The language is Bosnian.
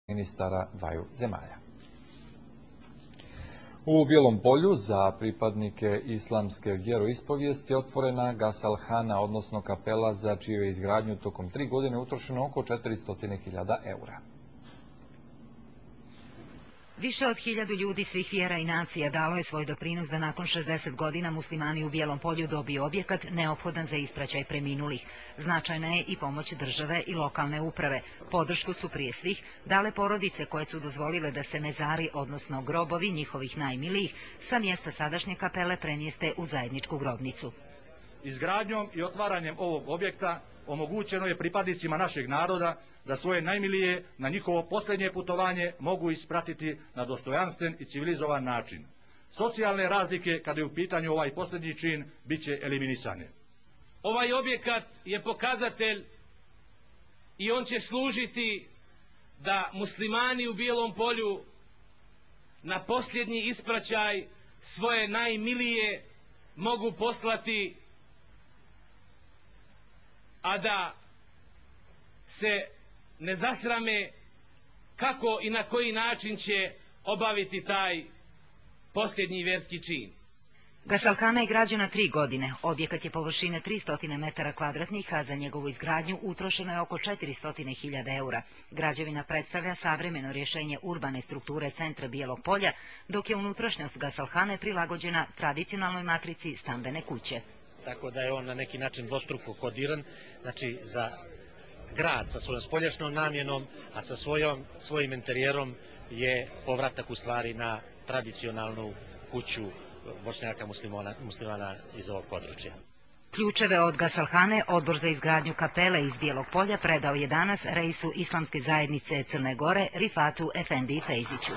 ministara dvaju zemalja. U Bijelom Polju za pripadnike islamske vjeroispovijesti je otvorena gasalhana, odnosno kapela za čiju je izgradnju tokom 3 godine utrošeno oko 400.000 eura. Više od 1000 ljudi svih vjera i nacija dalo je svoj doprinos da nakon 60 godina muslimani u Bijelom Polju dobiju objekat neophodan za ispraćaj preminulih. Značajna je i pomoć države i lokalne uprave. Podršku su prije svih dale porodice koje su dozvolile da se mezari, odnosno grobovi njihovih najmilijih, sa mjesta sadašnje kapele premjeste u zajedničku grobnicu. Izgradnjom i otvaranjem ovog objekta omogućeno je pripadnicima našeg naroda da svoje najmilije na njihovo posljednje putovanje mogu ispratiti na dostojanstven i civilizovan način. Socijalne razlike, kada je u pitanju ovaj posljednji čin, bit će eliminisane. Ovaj objekat je pokazatelj i on će služiti da muslimani u Bijelom Polju na posljednji ispraćaj svoje najmilije mogu poslati, a da se ne zasrame kako i na koji način će obaviti taj posljednji vjerski čin. Gasalhana je građena 3 godine. Objekat je površine 300 metara kvadratnih, a za njegovu izgradnju utrošeno je oko 400.000 eura. Građevina predstavlja savremeno rješenje urbane strukture centra Bijelog Polja, dok je unutrašnjost gasalhane prilagođena tradicionalnoj matrici stambene kuće. Tako da je on na neki način dvostruko kodiran, znači za grad sa svojom spoljašnjom namjenom, a sa svojim interijerom je povratak u stvari na tradicionalnu kuću Bošnjaka muslimana iz ovog područja. Ključeve od gasalhane Odbor za izgradnju kapele iz Bijelog Polja predao je danas reisu Islamske zajednice Crne Gore Rifatu Efendiji Fejziću.